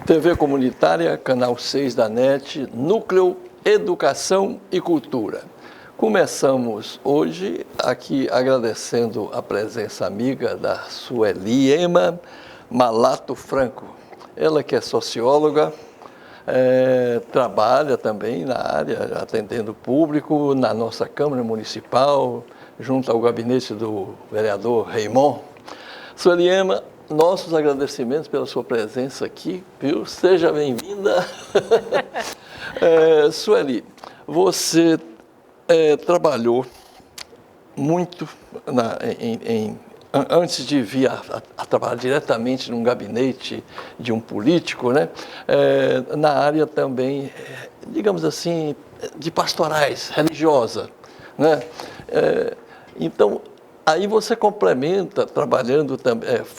TV Comunitária, Canal 6 da NET, Núcleo Educação e Cultura. Começamos hoje aqui agradecendo a presença amiga da Sueli Ema Malato Franco. Ela que é socióloga, trabalha também na área, atendendo o público, na nossa Câmara Municipal, junto ao gabinete do vereador Raimon. Sueli Ema, nossos agradecimentos pela sua presença aqui, viu? Seja bem-vinda. Sueli, você trabalhou muito antes de vir a trabalhar diretamente num gabinete de um político, né? Na área também, digamos assim, de pastorais, religiosa, né? Então, aí você complementa, trabalhando,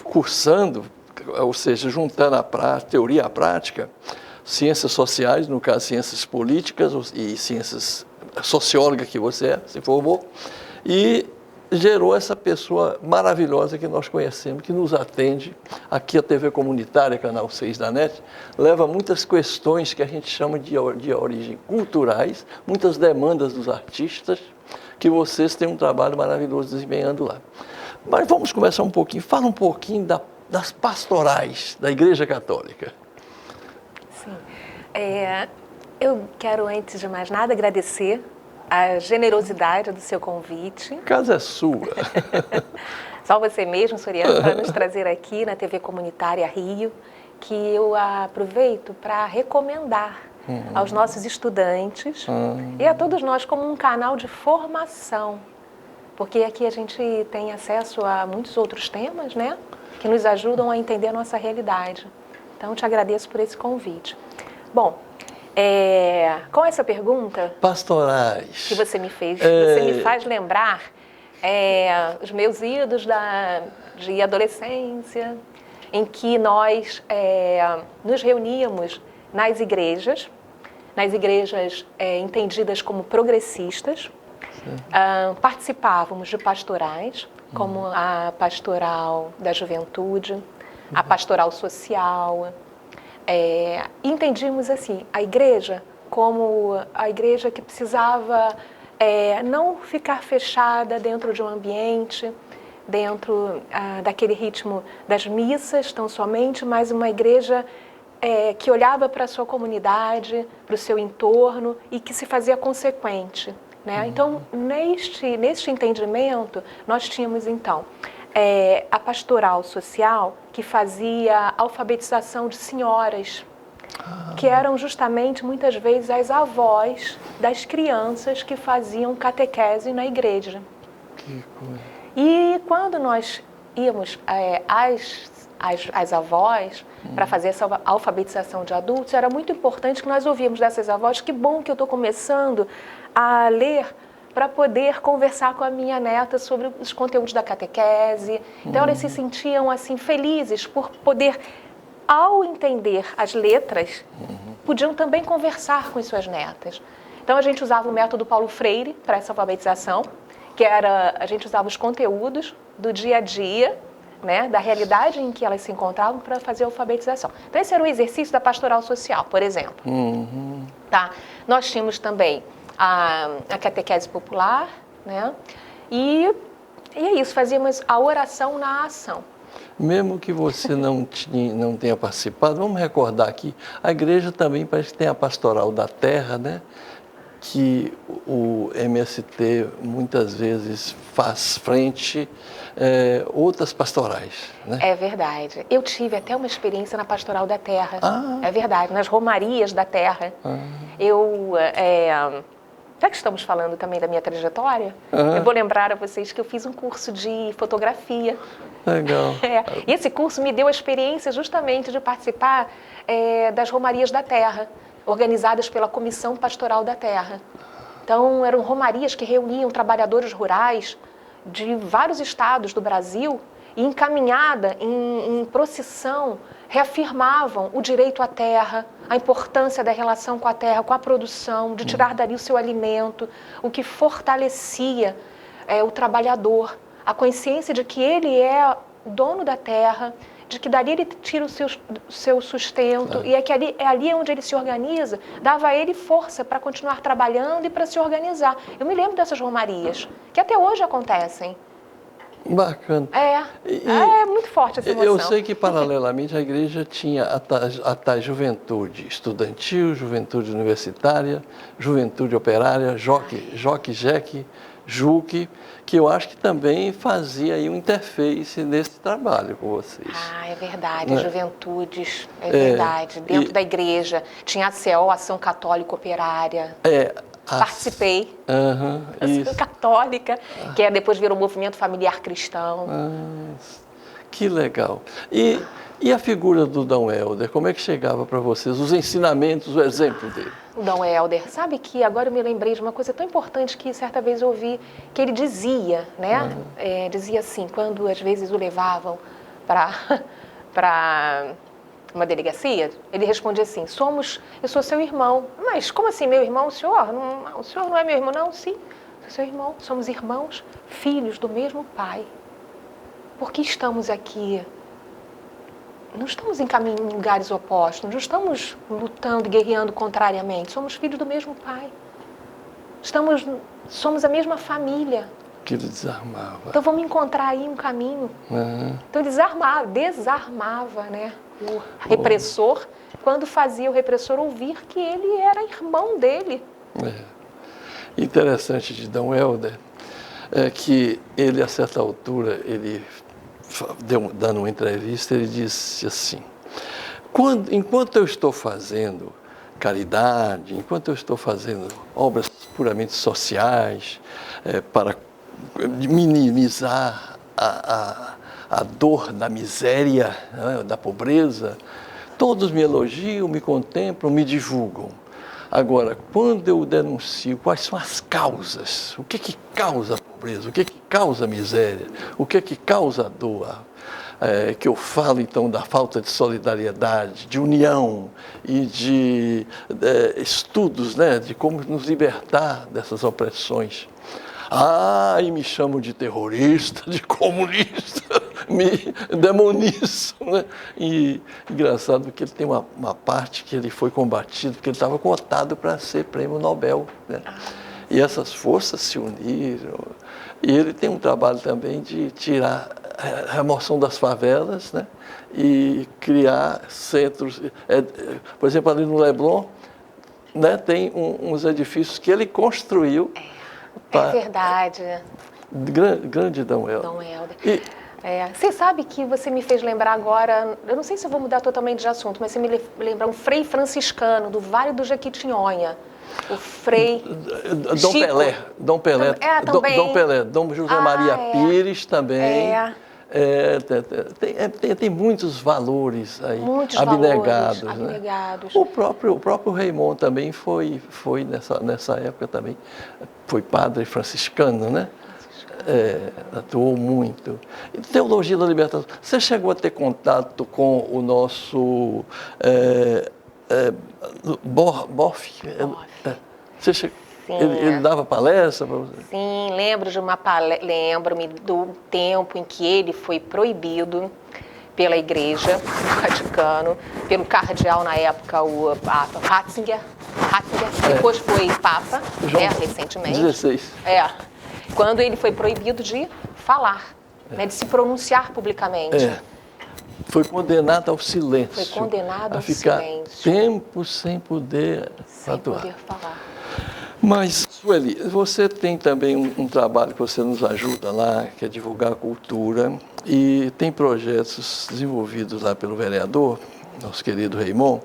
cursando, ou seja, juntando a teoria à prática, ciências sociais, no caso, ciências políticas e ciências sociólogas que você se formou, e gerou essa pessoa maravilhosa que nós conhecemos, que nos atende. Aqui a TV Comunitária, Canal 6 da NET, leva muitas questões que a gente chama de origem culturais, muitas demandas dos artistas, que vocês têm um trabalho maravilhoso desempenhando lá. Mas vamos começar um pouquinho, fala um pouquinho das pastorais da Igreja Católica. Sim, eu quero, antes de mais nada, agradecer a generosidade do seu convite. A casa é sua. Só você mesmo, Soriano, para nos trazer aqui na TV Comunitária Rio, que eu aproveito para recomendar aos nossos estudantes e a todos nós como um canal de formação, porque aqui a gente tem acesso a muitos outros temas, né, que nos ajudam a entender a nossa realidade. Então, te agradeço por esse convite. Bom, com essa pergunta pastorais que você me fez, você me faz lembrar os meus idos de adolescência, em que nós nos reuníamos nas igrejas entendidas como progressistas, participávamos de pastorais, como a pastoral da juventude, a pastoral social. Entendíamos assim, a igreja como a igreja que precisava não ficar fechada dentro de um ambiente, dentro daquele ritmo das missas tão somente, mas uma igreja que olhava para a sua comunidade, para o seu entorno e que se fazia consequente, né? Então, neste entendimento, nós tínhamos então a pastoral social, que fazia alfabetização de senhoras, que eram justamente, muitas vezes, as avós das crianças que faziam catequese na igreja. Que coisa. E quando nós íamos às avós para fazer essa alfabetização de adultos, era muito importante que nós ouvíamos dessas avós: que bom que eu estou começando a ler para poder conversar com a minha neta sobre os conteúdos da catequese. Então, elas se sentiam assim felizes por poder, ao entender as letras, podiam também conversar com as suas netas. Então, a gente usava o método Paulo Freire para essa alfabetização, que era, a gente usava os conteúdos do dia a dia, né, da realidade em que elas se encontravam, para fazer a alfabetização. Então, esse era o exercício da pastoral social, por exemplo. Tá? Nós tínhamos também a catequese popular, né? E é isso, fazíamos a oração na ação. Mesmo que você não tenha participado, vamos recordar aqui, a igreja também parece que tem a pastoral da terra, né? Que o MST muitas vezes faz frente outras pastorais, né? É verdade. Eu tive até uma experiência na pastoral da terra. É verdade, nas romarias da terra. Já que estamos falando também da minha trajetória, eu vou lembrar a vocês que eu fiz um curso de fotografia. Legal. E esse curso me deu a experiência justamente de participar das romarias da terra, organizadas pela Comissão Pastoral da Terra. Então, eram romarias que reuniam trabalhadores rurais de vários estados do Brasil e, encaminhada em procissão, reafirmavam o direito à terra, a importância da relação com a terra, com a produção, de tirar dali o seu alimento, o que fortalecia o trabalhador, a consciência de que ele é dono da terra, de que dali ele tira o seu sustento, e é ali onde ele se organiza, dava a ele força para continuar trabalhando e para se organizar. Eu me lembro dessas romarias, que até hoje acontecem. Bacana. É muito forte essa emoção. Eu sei que, paralelamente, a igreja tinha a tais juventude estudantil, juventude universitária, juventude operária, Jeque, Juque, que eu acho que também fazia aí um interface nesse trabalho com vocês. É verdade, as juventudes, é verdade. Dentro da igreja, tinha a ACO, Ação Católica Operária. Participei, católica, que depois virou Movimento Familiar Cristão. Que legal. E a figura do Dom Helder, como é que chegava para vocês? Os ensinamentos, o exemplo dele? O Dom Helder, sabe que agora eu me lembrei de uma coisa tão importante que certa vez eu ouvi, que ele dizia, né? Dizia assim, quando às vezes o levavam para uma delegacia, ele respondia assim, eu sou seu irmão. Mas como assim, meu irmão? O senhor não é meu irmão? Não, sim, sou seu irmão. Somos irmãos, filhos do mesmo pai. Por que estamos aqui? Não estamos em lugares opostos, não estamos lutando, guerreando contrariamente. Somos filhos do mesmo pai. Somos a mesma família. Que ele desarmava. Então vamos encontrar aí um caminho. Então desarmava, né? O repressor, quando fazia o repressor ouvir que ele era irmão dele. Interessante de Dom Helder é que ele, a certa altura, dando uma entrevista, ele disse assim, enquanto eu estou fazendo caridade, enquanto eu estou fazendo obras puramente sociais, para minimizar a dor da miséria, né, da pobreza, todos me elogiam, me contemplam, me divulgam. Agora, quando eu denuncio quais são as causas, o que causa a pobreza, o que causa a miséria, o que causa a dor, que eu falo então da falta de solidariedade, de união e de estudos, né, de como nos libertar dessas opressões. E me chamam de terrorista, de comunista, me demonizam, né? E engraçado que ele tem uma parte que ele foi combatido, porque ele estava cotado para ser prêmio Nobel, né? E essas forças se uniram. E ele tem um trabalho também de tirar a remoção das favelas, né? E criar centros. Por exemplo, ali no Leblon, né, tem uns edifícios que ele construiu. É verdade. Grande Dom Helder. Dom Helder. Você sabe que você me fez lembrar agora, eu não sei se eu vou mudar totalmente de assunto, mas você me lembra um frei franciscano do Vale do Jequitinhonha. O frei Dom Pelé. Dom Pelé. Dom José Maria Pires também. Tem muitos valores aí, abnegados. Né? O próprio Raymond também foi nessa época também, foi padre franciscano, né? Atuou muito. Teologia da Libertação. Você chegou a ter contato com o nosso Boff? Ele dava palestra para você? Sim, lembro-me do tempo em que ele foi proibido pela Igreja do Vaticano, pelo cardeal na época, o Ratzinger, depois foi Papa, recentemente. 16. Quando ele foi proibido de falar, né, de se pronunciar publicamente. Foi condenado ao silêncio. Foi condenado a ficar tempo sem poder atuar. Sem poder falar. Mas, Sueli, você tem também um trabalho que você nos ajuda lá, que é divulgar a cultura, e tem projetos desenvolvidos lá pelo vereador, nosso querido Raymond,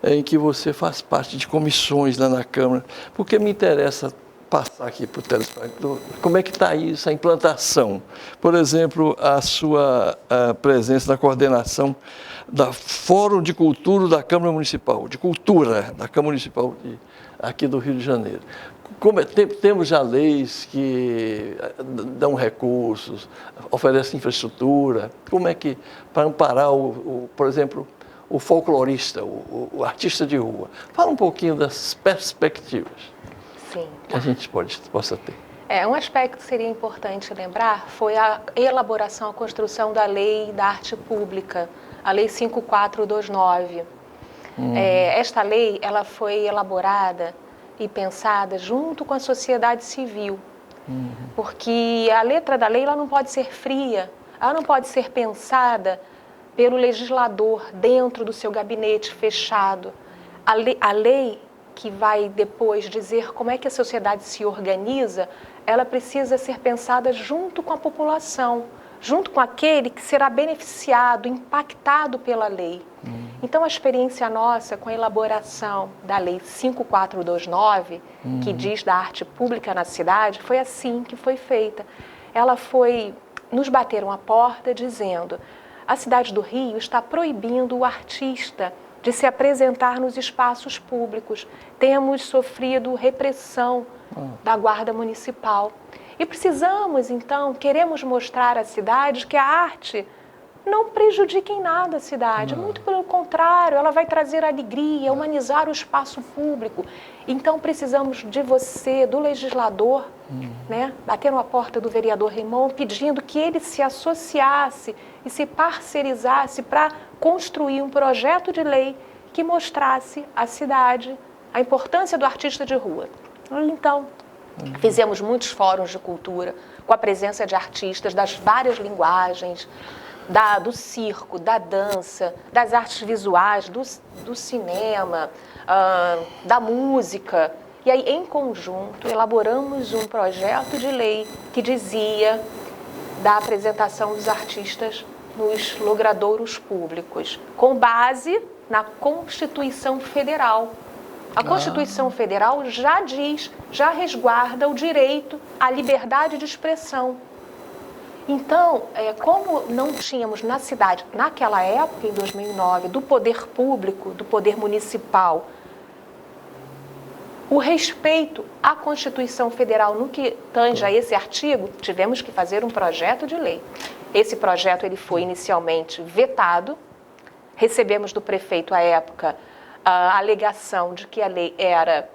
em que você faz parte de comissões lá na Câmara, porque me interessa passar aqui para o telespectador como é que está isso, a implantação. Por exemplo, a sua presença na coordenação da Fórum de Cultura da Câmara Municipal, de Cultura da Câmara Municipal aqui do Rio de Janeiro. Temos já leis que dão recursos, oferecem infraestrutura. Como é que, para amparar, por exemplo, o folclorista, o artista de rua? Fala um pouquinho das perspectivas. Sim, que a gente possa ter. Um aspecto que seria importante lembrar foi a elaboração, a construção da Lei da Arte Pública, a Lei 5429. Esta lei ela foi elaborada e pensada junto com a sociedade civil, porque a letra da lei ela não pode ser fria, ela não pode ser pensada pelo legislador dentro do seu gabinete fechado. A lei que vai depois dizer como é que a sociedade se organiza, ela precisa ser pensada junto com a população, junto com aquele que será beneficiado, impactado pela lei. Então, a experiência nossa com a elaboração da Lei 5429, que diz da arte pública na cidade, foi assim que foi feita. Nos bateram a porta dizendo: a cidade do Rio está proibindo o artista de se apresentar nos espaços públicos. Temos sofrido repressão da Guarda Municipal. E precisamos, então, queremos mostrar à cidade que a arte não prejudica em nada a cidade. Muito pelo contrário, ela vai trazer alegria, humanizar o espaço público. Então, precisamos de você, do legislador, bateram a porta do vereador Raimon, pedindo que ele se associasse e se parcerizasse para construir um projeto de lei que mostrasse à cidade a importância do artista de rua. Então, fizemos muitos fóruns de cultura com a presença de artistas das várias linguagens, do circo, da dança, das artes visuais, do cinema, da música. E aí, em conjunto, elaboramos um projeto de lei que dizia da apresentação dos artistas nos logradouros públicos, com base na Constituição Federal. A Constituição Federal já diz, já resguarda o direito à liberdade de expressão. Então, como não tínhamos na cidade, naquela época, em 2009, do poder público, do poder municipal, o respeito à Constituição Federal no que tange a esse artigo, tivemos que fazer um projeto de lei. Esse projeto ele foi inicialmente vetado, recebemos do prefeito à época a alegação de que a lei era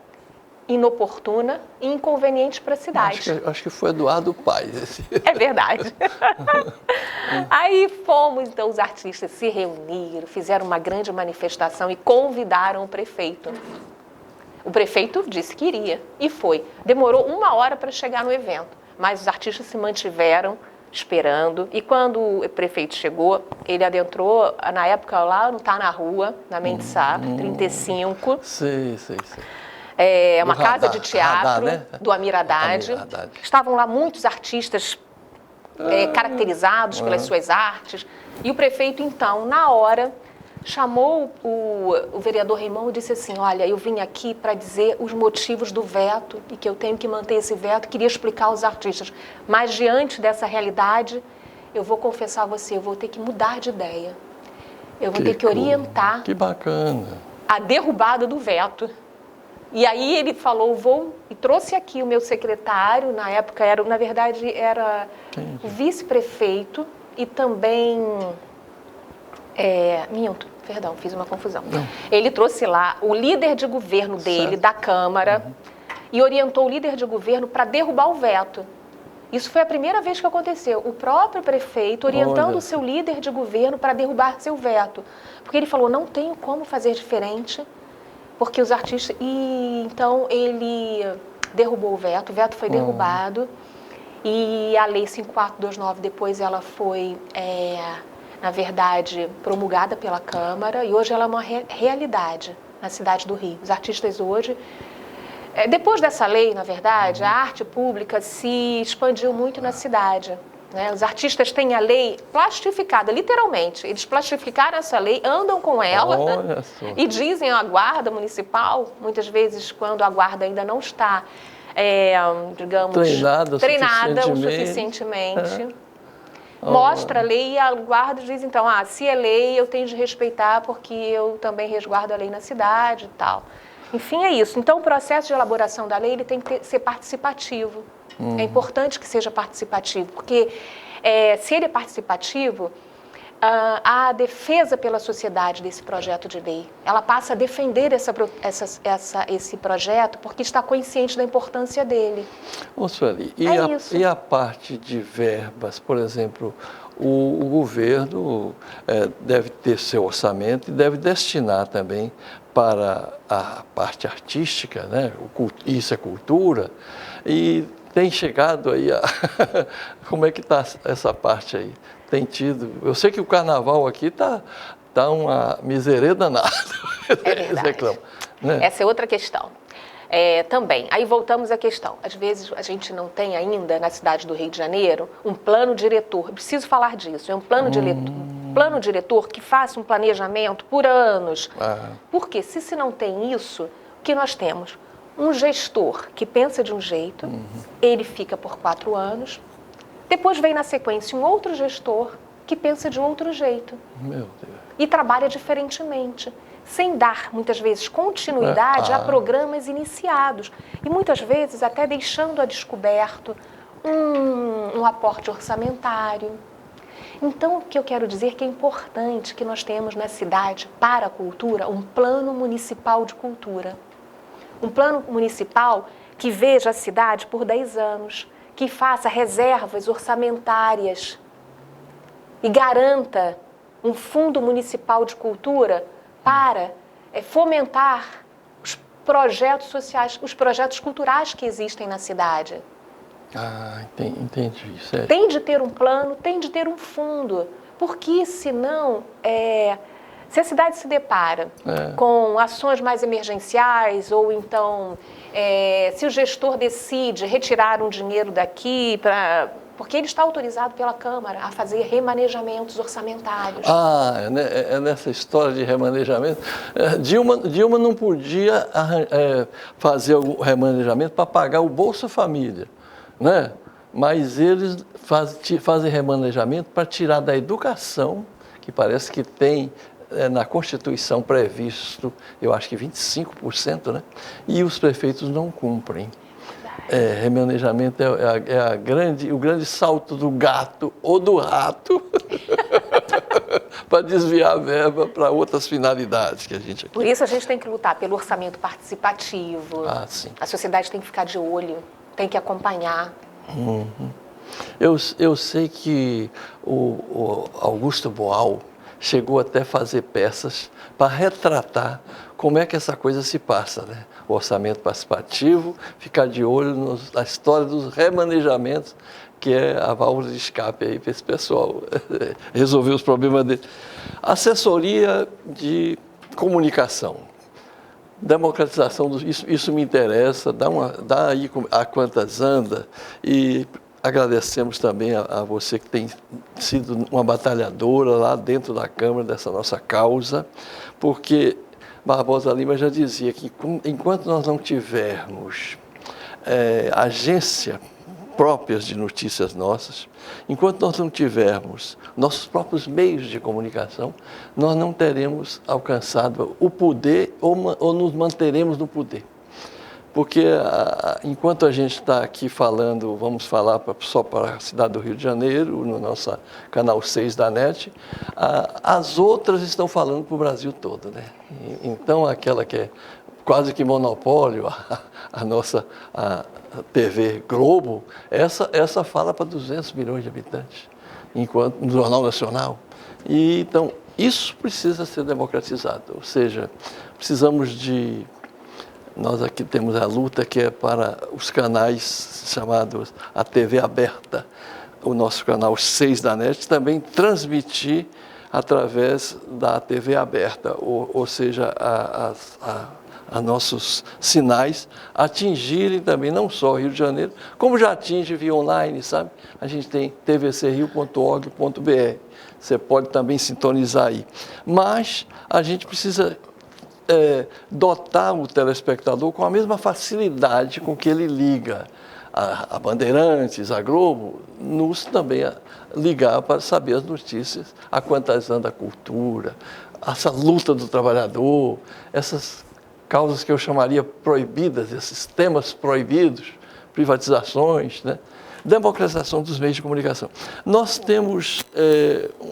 inoportuna e inconveniente para a cidade. Acho que foi Eduardo Paes. É verdade. Aí fomos, então, os artistas se reuniram, fizeram uma grande manifestação e convidaram o prefeito. O prefeito disse que iria e foi. Demorou 1 hora para chegar no evento, mas os artistas se mantiveram esperando. E quando o prefeito chegou, ele adentrou, na época lá no Tá na Rua, na Mendes Sá, 35. Sei. É uma casa de teatro do Amir Haddad. Estavam lá muitos artistas caracterizados pelas suas artes. E o prefeito, então, na hora, chamou o vereador Raimon e disse assim: olha, eu vim aqui para dizer os motivos do veto e que eu tenho que manter esse veto, queria explicar aos artistas. Mas, diante dessa realidade, eu vou confessar a você, eu vou ter que mudar de ideia. Eu vou ter que orientar a derrubada do veto. E aí ele falou, e trouxe aqui o meu secretário, na época era o vice-prefeito e também, fiz uma confusão. Não. Ele trouxe lá o líder de governo dele, da Câmara, e orientou o líder de governo para derrubar o veto. Isso foi a primeira vez que aconteceu. O próprio prefeito orientando o seu líder de governo para derrubar seu veto. Porque ele falou, não tenho como fazer diferente, porque os artistas... E então ele derrubou o veto foi derrubado, e a Lei 5429 depois ela foi, na verdade, promulgada pela Câmara, e hoje ela é uma realidade na cidade do Rio. Os artistas hoje... Depois dessa lei, na verdade, a arte pública se expandiu muito na cidade. Né? Os artistas têm a lei plastificada, literalmente. Eles plastificaram essa lei, andam com ela e dizem à guarda municipal, muitas vezes quando a guarda ainda não está, treinada o suficientemente. Mostra a lei e a guarda diz, então, se é lei eu tenho de respeitar porque eu também resguardo a lei na cidade e tal. Enfim, é isso. Então, o processo de elaboração da lei ele tem que ser participativo. É importante que seja participativo, porque se ele é participativo, a defesa pela sociedade desse projeto de lei. Ela passa a defender esse projeto porque está consciente da importância dele. Ô, Sueli, isso. E a parte de verbas, por exemplo, o governo deve ter seu orçamento e deve destinar também para a parte artística, né? Isso é cultura, e tem chegado aí como é que está essa parte aí? Tem tido. Eu sei que o carnaval aqui está uma miserê danada. É verdade. Né? Essa é outra questão. Também, aí voltamos à questão. Às vezes a gente não tem ainda, na cidade do Rio de Janeiro, um plano diretor. Preciso falar disso. É um plano diretor que faça um planejamento por anos. Porque se não tem isso, o que nós temos? Um gestor que pensa de um jeito, ele fica por 4 anos. Depois vem na sequência um outro gestor que pensa de outro jeito. Meu Deus. E trabalha diferentemente, sem dar, muitas vezes, continuidade a programas iniciados. E muitas vezes até deixando a descoberto um aporte orçamentário. Então, o que eu quero dizer é que é importante que nós tenhamos na cidade, para a cultura, um plano municipal de cultura. Um plano municipal que veja a cidade por 10 anos, que faça reservas orçamentárias e garanta um fundo municipal de cultura para fomentar os projetos sociais, os projetos culturais que existem na cidade. Entendi. Certo. Tem de ter um plano, tem de ter um fundo, porque senão, se a cidade se depara com ações mais emergenciais ou então se o gestor decide retirar um dinheiro daqui porque ele está autorizado pela Câmara a fazer remanejamentos orçamentários. É nessa história de remanejamento. Dilma não podia fazer o remanejamento para pagar o Bolsa Família, né? Mas eles fazem remanejamento para tirar da educação, que parece que tem na Constituição previsto, eu acho que 25%, né? E os prefeitos não cumprem. Remanejamento é o grande salto do gato ou do rato para desviar a verba para outras finalidades que a gente aqui. Por isso a gente tem que lutar pelo orçamento participativo. Sim. A sociedade tem que ficar de olho, tem que acompanhar. Eu sei que o Augusto Boal chegou até a fazer peças para retratar como é que essa coisa se passa, né? O orçamento participativo, ficar de olho na história dos remanejamentos, que é a válvula de escape aí para esse pessoal resolver os problemas dele. Assessoria de comunicação, democratização, isso me interessa, dá aí a quantas anda, e agradecemos também a você que tem sido uma batalhadora lá dentro da Câmara dessa nossa causa, porque Barbosa Lima já dizia que enquanto nós não tivermos agência próprias de notícias nossas, enquanto nós não tivermos nossos próprios meios de comunicação, nós não teremos alcançado o poder ou nos manteremos no poder. Porque enquanto a gente está aqui falando, vamos falar só para a cidade do Rio de Janeiro, no nosso canal 6 da NET, as outras estão falando para o Brasil todo, né? Então, aquela que é quase que monopólio, a nossa TV Globo, essa fala para 200 milhões de habitantes, enquanto no Jornal Nacional. E, então, isso precisa ser democratizado, ou seja, precisamos de... Nós aqui temos a luta que é para os canais chamados a TV aberta, o nosso canal 6 da NET, também transmitir através da TV aberta, ou seja, a nossos sinais atingirem também não só o Rio de Janeiro, como já atinge via online, sabe? A gente tem tvcrio.org.br, você pode também sintonizar aí. Mas a gente precisa dotar o telespectador com a mesma facilidade com que ele liga a Bandeirantes, a Globo, nos também ligar para saber as notícias, a quantas anda a cultura, essa luta do trabalhador, essas causas que eu chamaria proibidas, esses temas proibidos, privatizações, né? democratização dos meios de comunicação. Nós temos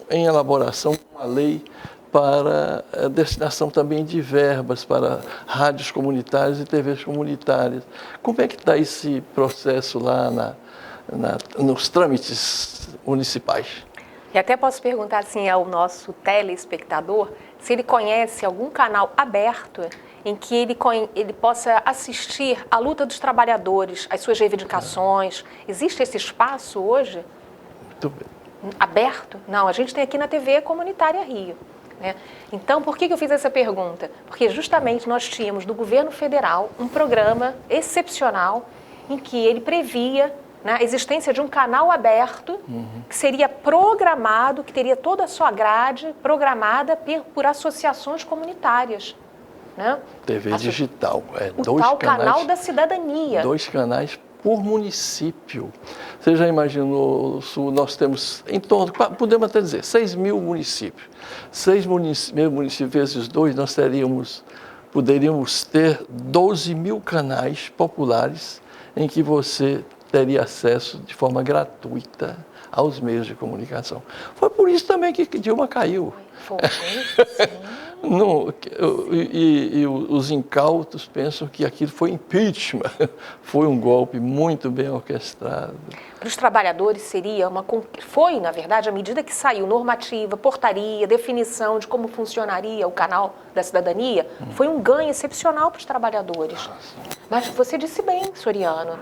em elaboração uma lei para a destinação também de verbas para rádios comunitárias e TVs comunitárias. Como é que está esse processo lá nos trâmites municipais? E até posso perguntar assim ao nosso telespectador se ele conhece algum canal aberto em que ele possa assistir à luta dos trabalhadores, às suas reivindicações. Existe esse espaço hoje? Muito bem. Aberto? Não, a gente tem aqui na TV Comunitária Rio. Né? Então, por que eu fiz essa pergunta? Porque justamente nós tínhamos do governo federal um programa excepcional em que ele previa, né, a existência de um canal aberto que seria programado, que teria toda a sua grade programada por associações comunitárias. Né? TV digital. O tal canal da cidadania. 2 canais por município. Você já imaginou, nós temos em torno, podemos até dizer, 6 mil municípios. 6 mil municípios vezes 2, nós poderíamos ter 12 mil canais populares em que você teria acesso de forma gratuita aos meios de comunicação. Foi por isso também que Dilma caiu. Foi, sim. Não, e os incautos pensam que aquilo foi impeachment, foi um golpe muito bem orquestrado. Para os trabalhadores foi, na verdade, à medida que saiu normativa, portaria, definição de como funcionaria o canal da cidadania, foi um ganho excepcional para os trabalhadores. Mas você disse bem, Soriano,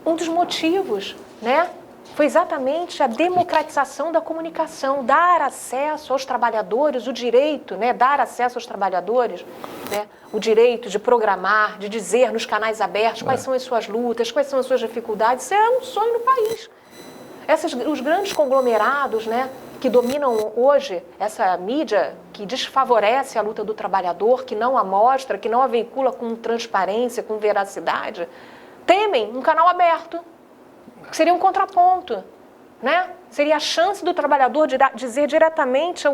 um dos motivos, né? Foi exatamente a democratização da comunicação, dar acesso aos trabalhadores, o direito, né, dar acesso aos trabalhadores, né, o direito de programar, de dizer nos canais abertos quais são as suas lutas, quais são as suas dificuldades. Isso é um sonho no país. Os grandes conglomerados, né, que dominam hoje essa mídia que desfavorece a luta do trabalhador, que não a mostra, que não a veicula com transparência, com veracidade, temem um canal aberto. Que seria um contraponto, né? Seria a chance do trabalhador de dizer diretamente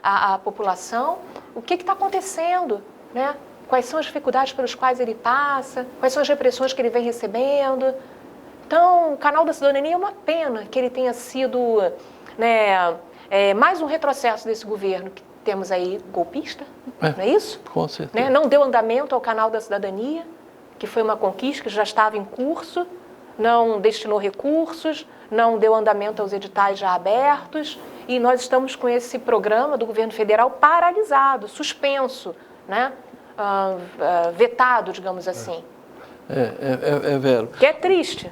à população o que está acontecendo, né? Quais são as dificuldades pelas quais ele passa, quais são as repressões que ele vem recebendo. Então, o canal da cidadania é uma pena que ele tenha sido, né, mais um retrocesso desse governo que temos aí golpista, não é isso? Com certeza. Né? Não deu andamento ao canal da cidadania, que foi uma conquista que já estava em curso, não destinou recursos, não deu andamento aos editais já abertos, e nós estamos com esse programa do governo federal paralisado, suspenso, né? Vetado, digamos assim. Vero. Que é triste.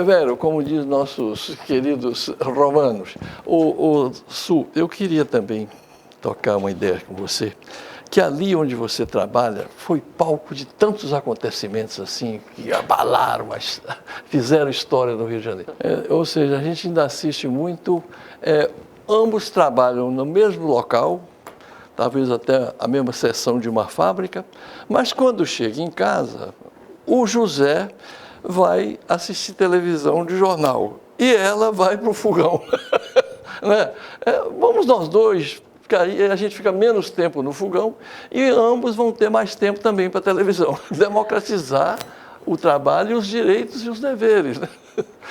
Vero, como diz nossos queridos romanos, eu queria também tocar uma ideia com você, que ali onde você trabalha foi palco de tantos acontecimentos assim, que abalaram, mas fizeram história no Rio de Janeiro. Ou seja, a gente ainda assiste muito, ambos trabalham no mesmo local, talvez até a mesma seção de uma fábrica, mas quando chega em casa, o José vai assistir televisão de jornal e ela vai para o fogão. Né? Vamos nós dois, aí a gente fica menos tempo no fogão e ambos vão ter mais tempo também para a televisão. Democratizar o trabalho, os direitos e os deveres. Né?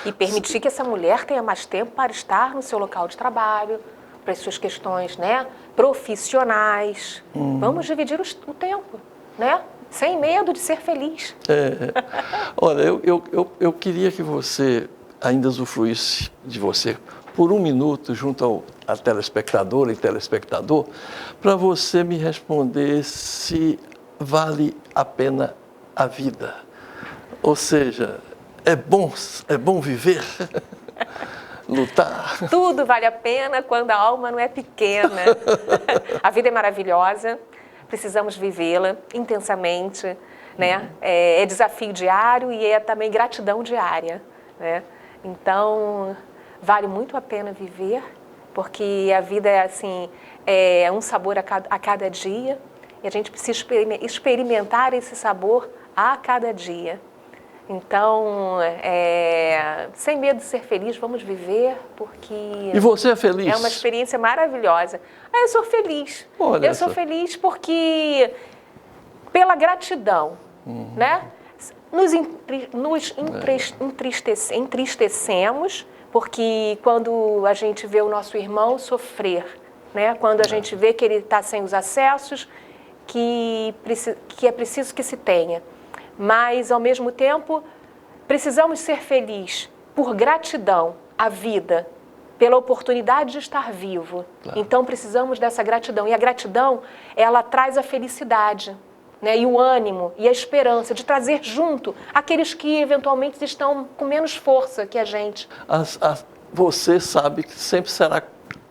E permitir que essa mulher tenha mais tempo para estar no seu local de trabalho, para as suas questões, né, profissionais. Vamos dividir o tempo, né? Sem medo de ser feliz. Olha, eu queria que você ainda usufruísse de você por 1 minuto junto à telespectadora e telespectador, para você me responder se vale a pena a vida. Ou seja, é bom viver, lutar. Tudo vale a pena quando a alma não é pequena. A vida é maravilhosa, precisamos vivê-la intensamente, né? É desafio diário e é também gratidão diária, né? Então, vale muito a pena viver, porque a vida é assim, é um sabor a cada dia e a gente precisa experimentar esse sabor a cada dia. Então, sem medo de ser feliz, vamos viver, porque... E você é feliz? É uma experiência maravilhosa. Eu sou feliz. Olha eu sou feliz porque, pela gratidão, né? entristecemos, porque quando a gente vê o nosso irmão sofrer, né? Quando a gente vê que ele está sem os acessos que é preciso que se tenha. Mas, ao mesmo tempo, precisamos ser felizes por gratidão à vida, pela oportunidade de estar vivo. Claro. Então, precisamos dessa gratidão. E a gratidão, ela traz a felicidade, né? E o ânimo e a esperança de trazer junto aqueles que, eventualmente, estão com menos força que a gente. Você sabe que sempre será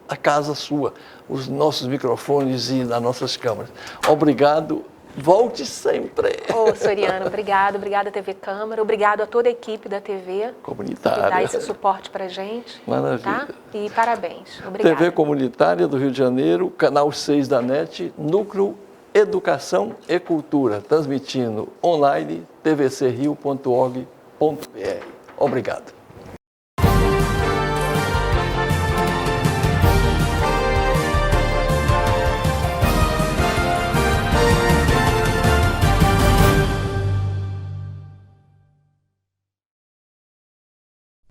a casa sua, os nossos microfones e as nossas câmeras. Obrigado. Volte sempre. Ô, Soriano, obrigada TV Câmara, obrigado a toda a equipe da TV Comunitária. Que dá esse suporte pra gente. Maravilha. Tá? E parabéns. Obrigada. TV Comunitária do Rio de Janeiro, canal 6 da NET, Núcleo Educação e Cultura, transmitindo online tvcrio.org.br. Obrigado.